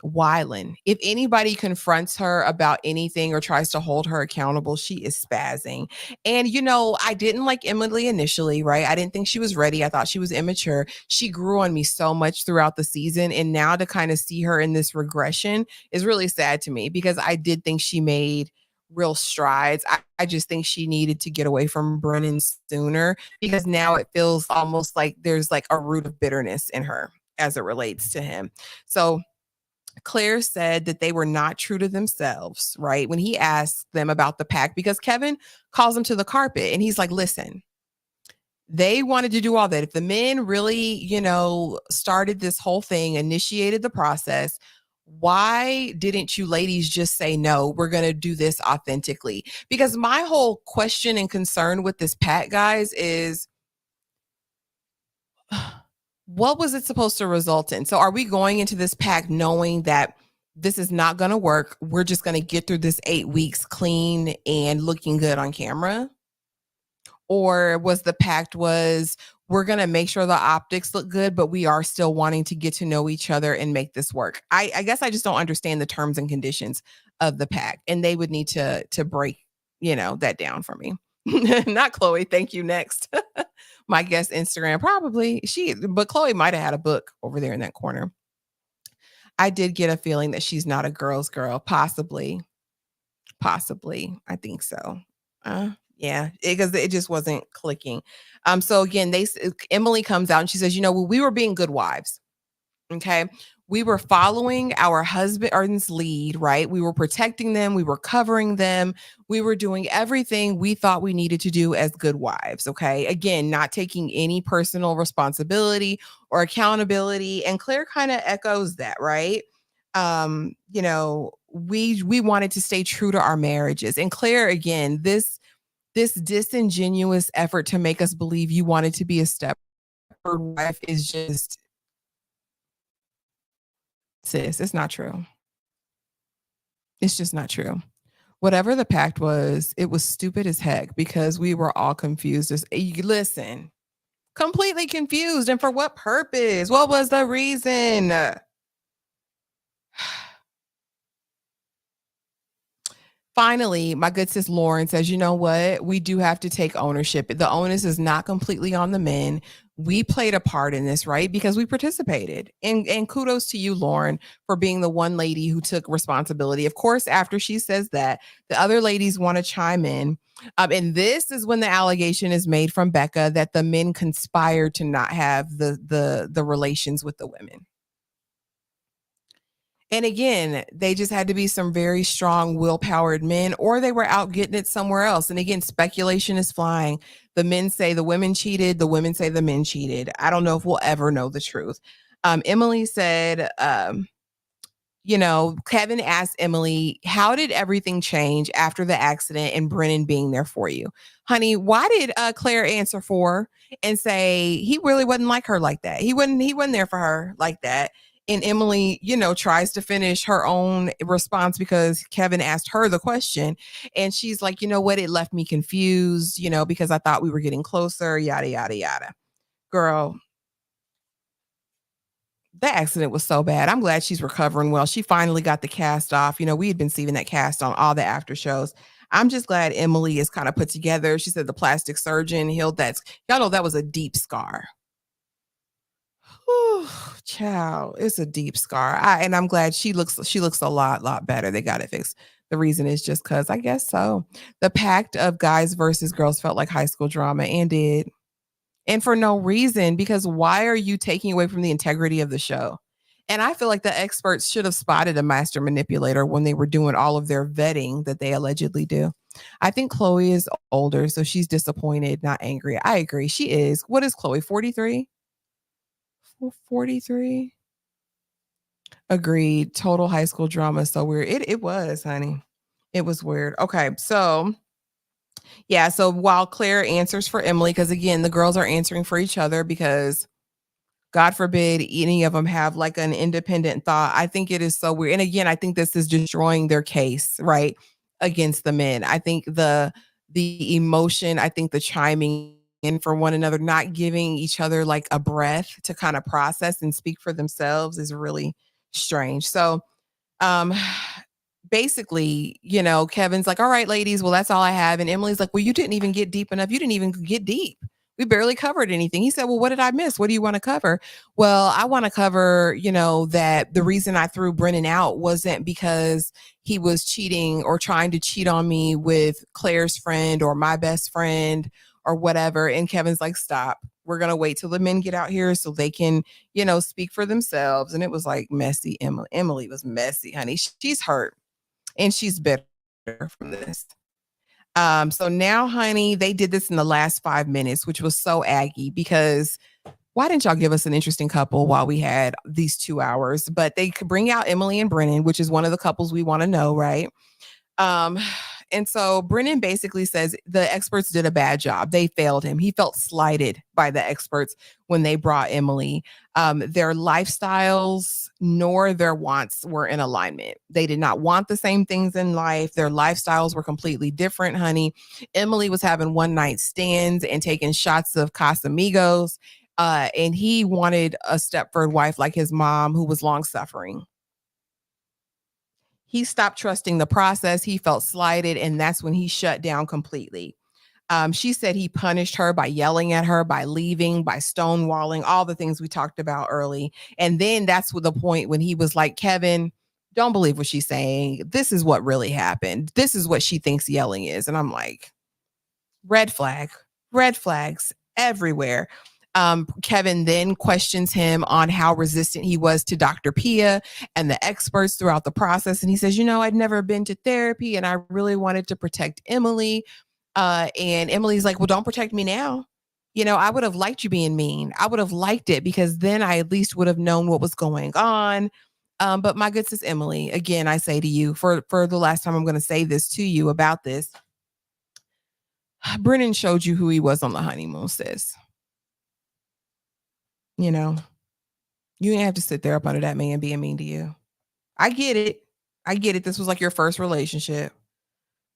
wildin'. If anybody confronts her about anything or tries to hold her accountable, she is spazzing. And I didn't like Emily initially, right? I didn't think she was ready. I thought she was immature. She grew on me so much throughout the season. And now to kind of see her in this regression is really sad to me because I did think she made real strides. I just think she needed to get away from Brennan sooner because now it feels almost like there's like a root of bitterness in her as it relates to him. So Claire said that they were not true to themselves, right? When he asked them about the pact, because Kevin calls him to the carpet and he's like, listen, they wanted to do all that. If the men really, started this whole thing, initiated the process, why didn't you ladies just say, no, we're going to do this authentically? Because my whole question and concern with this pact, guys, is what was it supposed to result in? So are we going into this pact knowing that this is not going to work? We're just going to get through this 8 weeks clean and looking good on camera? Or was the pact was we're going to make sure the optics look good, but we are still wanting to get to know each other and make this work? I guess I just don't understand the terms and conditions of the pact, and they would need to break, that down for me. Not Chloe. Thank you. Next. My guest Instagram, probably but Chloe might have had a book over there in that corner. I did get a feeling that she's not a girl's girl. Possibly. I think so. Yeah, because it just wasn't clicking. So again, Emily comes out and she says, well, we were being good wives. Okay. We were following our husband's lead, right? We were protecting them, we were covering them, we were doing everything we thought we needed to do as good wives. Okay. Again, not taking any personal responsibility or accountability. And Claire kind of echoes that, right? We wanted to stay true to our marriages. And Claire, again, this disingenuous effort to make us believe you wanted to be a stepford wife is just sis, it's not true. It's just not true. Whatever the pact was, it was stupid as heck because we were all confused. Listen, completely confused. And for what purpose? What was the reason? Finally, my good sis Lauren says, you know what? We do have to take ownership. The onus is not completely on the men. We played a part in this, right? Because we participated. And kudos to you, Lauren, for being the one lady who took responsibility. Of course, after she says that, the other ladies want to chime in. And this is when the allegation is made from Becca that the men conspired to not have the relations with the women. And again, they just had to be some very strong, will-powered men, or they were out getting it somewhere else. And again, speculation is flying. The men say the women cheated. The women say the men cheated. I don't know if we'll ever know the truth. Emily said, Kevin asked Emily, how did everything change after the accident and Brennan being there for you? Honey, why did Claire answer for her and say he really wasn't like her like that? He wasn't there for her like that. And Emily, tries to finish her own response because Kevin asked her the question. And she's like, you know what? It left me confused, because I thought we were getting closer, yada, yada, yada. Girl, that accident was so bad. I'm glad she's recovering well. She finally got the cast off. We had been seeing that cast on all the after shows. I'm just glad Emily is kind of put together. She said the plastic surgeon healed that. Y'all know that was a deep scar. Whew, child, it's a deep scar. And I'm glad she looks a lot better. They got it fixed. The reason is just because I guess so. The pact of guys versus girls felt like high school drama and did. And for no reason, because why are you taking away from the integrity of the show? And I feel like the experts should have spotted a master manipulator when they were doing all of their vetting that they allegedly do. I think Chloe is older, so she's disappointed, not angry. I agree. She is. What is Chloe? 43? 43? Agreed. Total high school drama. So weird. It was, honey. It was weird. Okay. So yeah, so while Claire answers for Emily, because again, the girls are answering for each other because God forbid any of them have like an independent thought. I think it is so weird. And again, I think this is destroying their case, right? Against the men. I think the emotion, I think the chiming in for one another, not giving each other like a breath to kind of process and speak for themselves is really strange. So um basically, Kevin's like, all right, ladies, well, that's all I have. And Emily's like, well, you didn't even get deep enough. You didn't even get deep. We barely covered anything. He said, well, what did I miss? What do you want to cover? Well, I want to cover, that the reason I threw Brennan out wasn't because he was cheating or trying to cheat on me with Claire's friend or my best friend or whatever. And Kevin's like, stop. We're going to wait till the men get out here so they can, speak for themselves. And it was like messy. Emily was messy, honey. She's hurt and she's bitter from this. So now, honey, they did this in the last 5 minutes, which was so aggy because why didn't y'all give us an interesting couple while we had these 2 hours? But they could bring out Emily and Brennan, which is one of the couples we want to know, right? Um, and so Brennan basically says the experts did a bad job. They failed him. He felt slighted by the experts when they brought Emily. Their lifestyles nor their wants were in alignment. They did not want the same things in life. Their lifestyles were completely different, honey. Emily was having one night stands and taking shots of Casamigos. And he wanted a Stepford wife like his mom, who was long suffering. He stopped trusting the process. He felt slighted, and that's when he shut down completely. She said he punished her by yelling at her, by leaving, by stonewalling, all the things we talked about early. And then that's the point when he was like, Kevin, don't believe what she's saying. This is what really happened. This is what she thinks yelling is. And I'm like, red flags everywhere. Kevin then questions him on how resistant he was to Dr. Pia and the experts throughout the process. And he says, I'd never been to therapy and I really wanted to protect Emily. And Emily's like, well, don't protect me now. I would have liked you being mean. I would have liked it because then I at least would have known what was going on. But my good sis Emily, again, I say to you for the last time, I'm going to say this to you about this. Brennan showed you who he was on the honeymoon, sis. You didn't have to sit there up under that man being mean to you. I get it. This was like your first relationship.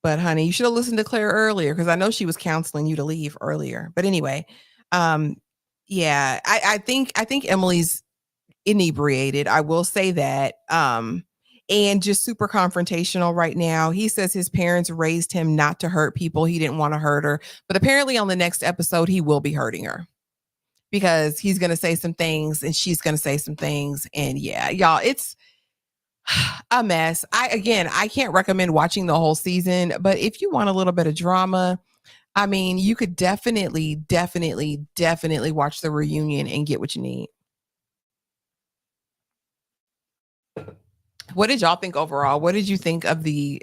But honey, you should have listened to Claire earlier because I know she was counseling you to leave earlier. But anyway, yeah, I think Emily's inebriated. I will say that. And just super confrontational right now. He says his parents raised him not to hurt people. He didn't want to hurt her. But apparently on the next episode, he will be hurting her because he's going to say some things and she's going to say some things. And yeah, y'all, it's a mess. I can't recommend watching the whole season, but if you want a little bit of drama, I mean, you could definitely watch the reunion and get what you need. What did y'all think overall? What did you think of the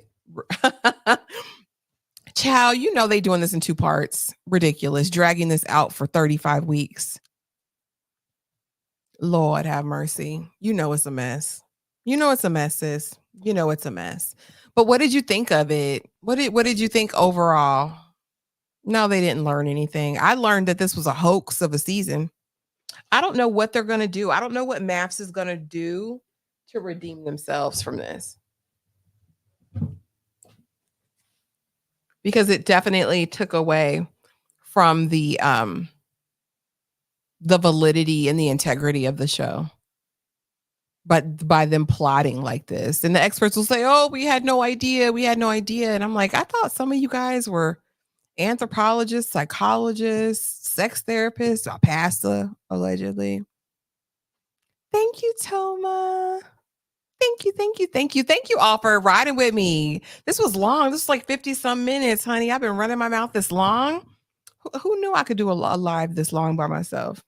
child? They doing this in 2 parts. Ridiculous. Dragging this out for 35 weeks. Lord have mercy. It's a mess. It's a mess, sis. It's a mess. But what did you think of it? What did you think overall? No, they didn't learn anything. I learned that this was a hoax of a season. I don't know what they're going to do. I don't know what MAFS is going to do to redeem themselves from this. Because it definitely took away from the validity and the integrity of the show. But by them plotting like this, and the experts will say, oh, we had no idea. And I'm like, I thought some of you guys were anthropologists, psychologists, sex therapists, a pastor, allegedly. Thank you, Toma. Thank you all for riding with me. This was long. This was like 50 some minutes, honey. I've been running my mouth this long. Who knew I could do a live this long by myself?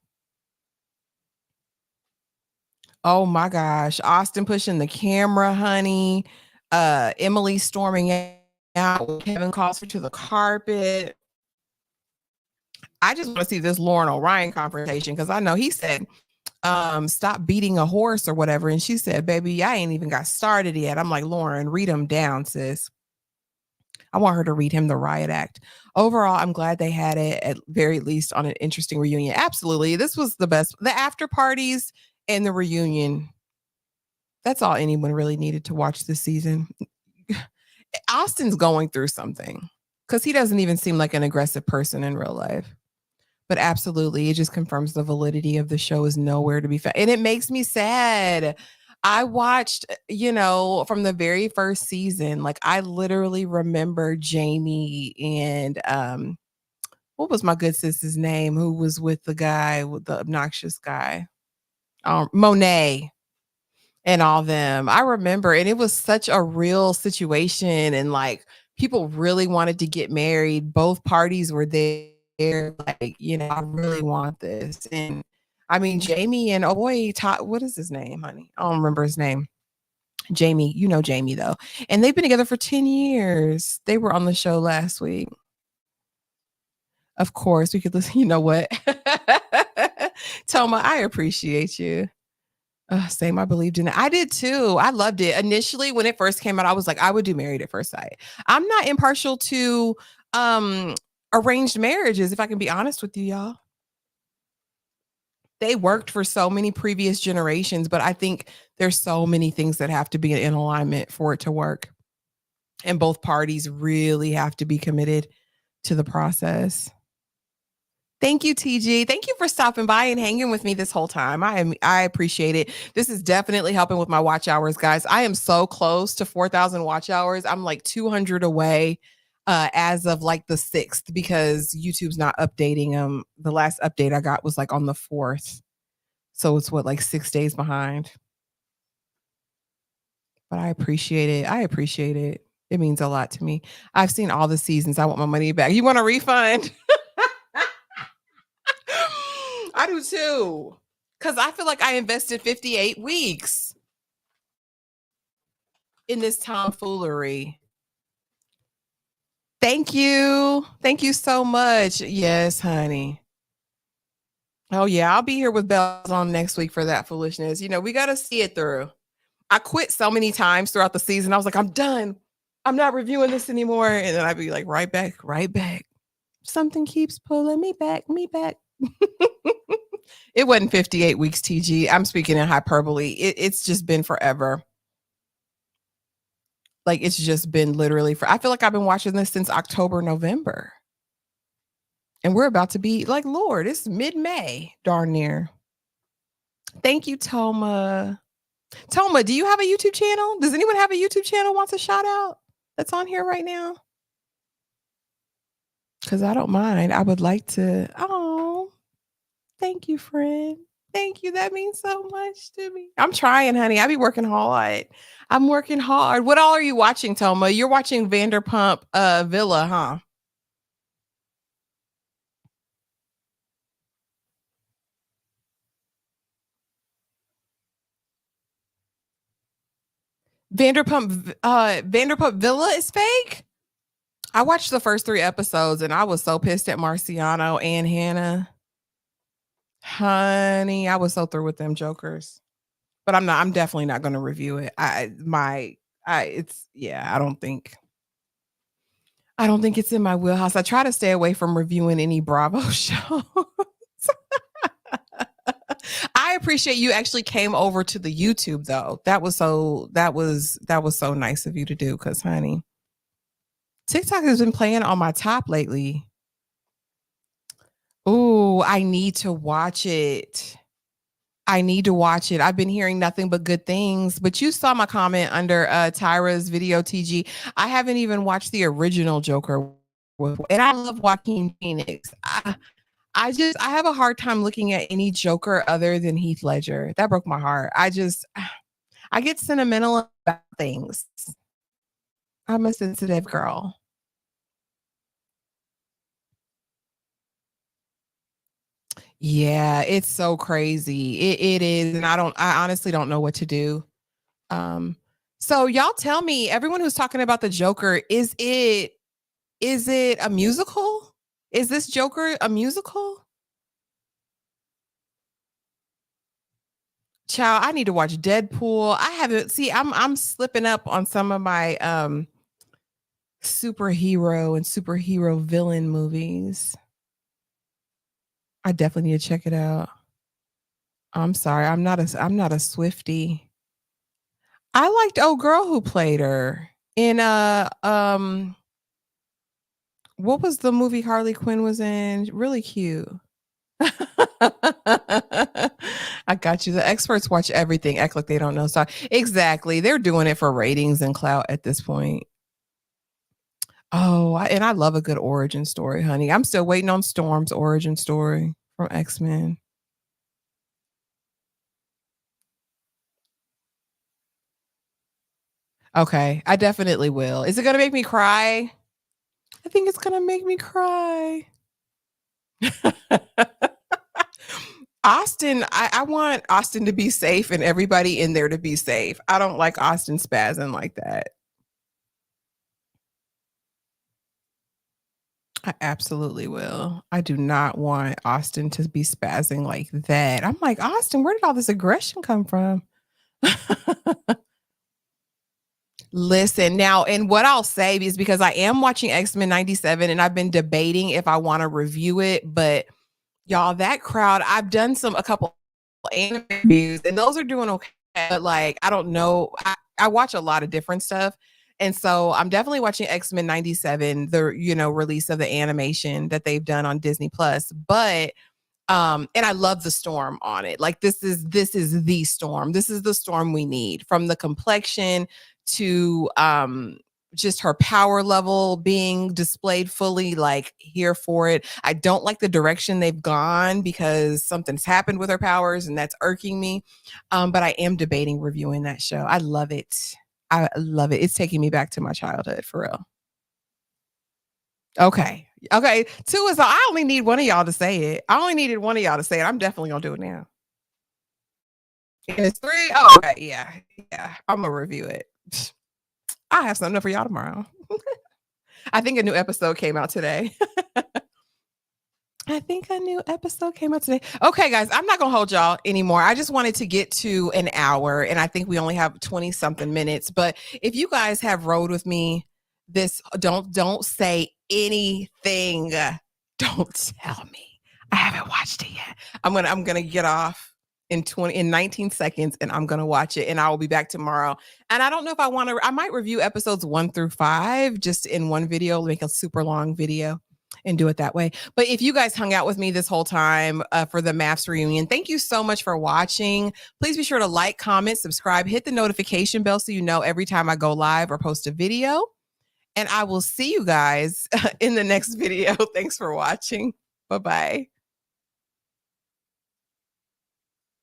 Oh my gosh. Austin pushing the camera, honey. Emily storming out when Kevin calls her to the carpet. I just want to see this Lauren O'Ryan confrontation because I know he said, stop beating a horse or whatever. And she said, baby, I ain't even got started yet. I'm like, Lauren, read him down, sis. I want her to read him the riot act. Overall, I'm glad they had it at very least on an interesting reunion. Absolutely. This was the best. The after parties and the reunion. That's all anyone really needed to watch this season. Austin's going through something because he doesn't even seem like an aggressive person in real life. But absolutely, it just confirms the validity of the show is nowhere to be found. And it makes me sad. I watched, from the very first season, like I literally remember Jamie and what was my good sister's name? Who was with the guy, with the obnoxious guy? Monet and all them. I remember, and it was such a real situation. And like people really wanted to get married. Both parties were there. Like, I really want this. And I mean, Jamie and what is his name, honey? I don't remember his name. Jamie, Jamie though. And they've been together for 10 years. They were on the show last week. Of course, we could listen. You know what? Toma, I appreciate you. Same, I believed in it. I did too. I loved it. Initially, when it first came out, I was like, I would do Married at First Sight. I'm not impartial to arranged marriages, if I can be honest with you, y'all. They worked for so many previous generations, but I think there's so many things that have to be in alignment for it to work. And both parties really have to be committed to the process. Thank you, TG. Thank you for stopping by and hanging with me this whole time. I appreciate it. This is definitely helping with my watch hours, guys. I am so close to 4,000 watch hours. I'm like 200 away as of like the 6th because YouTube's not updating them. The last update I got was like on the 4th. So it's like 6 days behind. But I appreciate it. It means a lot to me. I've seen all the seasons. I want my money back. You want a refund? I do too. Cause I feel like I invested 58 weeks in this tomfoolery. Thank you. Thank you so much. Yes, honey. Oh yeah, I'll be here with bells on next week for that foolishness. You know, we got to see it through. I quit so many times throughout the season. I was like, I'm done. I'm not reviewing this anymore. And then I'd be like, right back, right back. Something keeps pulling me back, me back. It wasn't 58 weeks, TG. I'm speaking in hyperbole. It's just been forever. Like it's just been literally for, I feel like I've been watching this since October, November. And we're about to be like, Lord, it's mid-May, darn near. Thank you, Toma. Toma, do you have a YouTube channel? Does anyone have a YouTube channel wants a shout out that's on here right now? Because I don't mind. I would like to. Oh, thank you, friend. Thank you. That means so much to me. I'm trying, honey. I be working hard. I'm working hard. What all are you watching, Toma? You're watching Vanderpump Villa, huh? Vanderpump Villa is fake? I watched the first 3 episodes and I was so pissed at Marciano and Hannah. Honey, I was so through with them jokers. But I'm definitely not gonna review it. I don't think it's in my wheelhouse. I try to stay away from reviewing any Bravo shows. I appreciate you actually came over to the YouTube though. That was so nice of you to do because honey, TikTok has been playing on my top lately. Ooh, I need to watch it. I need to watch it. I've been hearing nothing but good things. But you saw my comment under Tyra's video, TG. I haven't even watched the original Joker, and I love Joaquin Phoenix. I have a hard time looking at any Joker other than Heath Ledger. That broke my heart. I get sentimental about things. I'm a sensitive girl. Yeah, it's so crazy. It is, and I honestly don't know what to do. Um, so y'all tell me, everyone who's talking about the Joker, is it a musical? Is this Joker a musical? Child, I need to watch Deadpool. I haven't see, I'm slipping up on some of my superhero and superhero villain movies. I definitely need to check it out. I'm sorry, I'm not a Swiftie. I liked old girl who played her in what was the movie Harley Quinn was in? Really cute. I got you. The experts watch everything, act like they don't know. So exactly, they're doing it for ratings and clout at this point. Oh, and I love a good origin story, honey. I'm still waiting on Storm's origin story from X-Men. Okay, I definitely will. Is it gonna make me cry? I think it's gonna make me cry. Austin, I want Austin to be safe and everybody in there to be safe. I don't like Austin spazzing like that. I absolutely will. I do not want Austin to be spazzing like that. I'm like, Austin, where did all this aggression come from? Listen now, and what I'll say is because I am watching X-Men 97 and I've been debating if I want to review it, but y'all, that crowd, I've done a couple anime reviews and those are doing okay. But like, I don't know. I watch a lot of different stuff. And so I'm definitely watching X-Men 97, the release of the animation that they've done on Disney Plus. But and I love the storm on it. Like this is the storm. This is the storm we need, from the complexion to just her power level being displayed fully. Like, here for it. I don't like the direction they've gone because something's happened with her powers and that's irking me. But I am debating reviewing that show. I love it. I love it. It's taking me back to my childhood for real. Okay. Okay, 2 is all. I only need one of y'all to say it. I only needed one of y'all to say it. I'm definitely gonna do it now. And it's 3? Oh, okay, yeah, yeah. I'm gonna review it. I have something for y'all tomorrow. I think a new episode came out today. I think a new episode came out today. Okay, guys, I'm not gonna hold y'all anymore. I just wanted to get to an hour, and I think we only have 20 something minutes. But if you guys have rode with me, this don't say anything. Don't tell me. I haven't watched it yet. I'm gonna get off in 19 seconds, and I'm gonna watch it, and I will be back tomorrow. And I don't know if I might review episodes 1 through 5 just in one video, make a super long video and do it that way. But if you guys hung out with me this whole time for the MAFS reunion, thank you so much for watching. Please be sure to like, comment, subscribe, hit the notification bell so you know every time I go live or post a video. And I will see you guys in the next video. Thanks for watching. Bye-bye.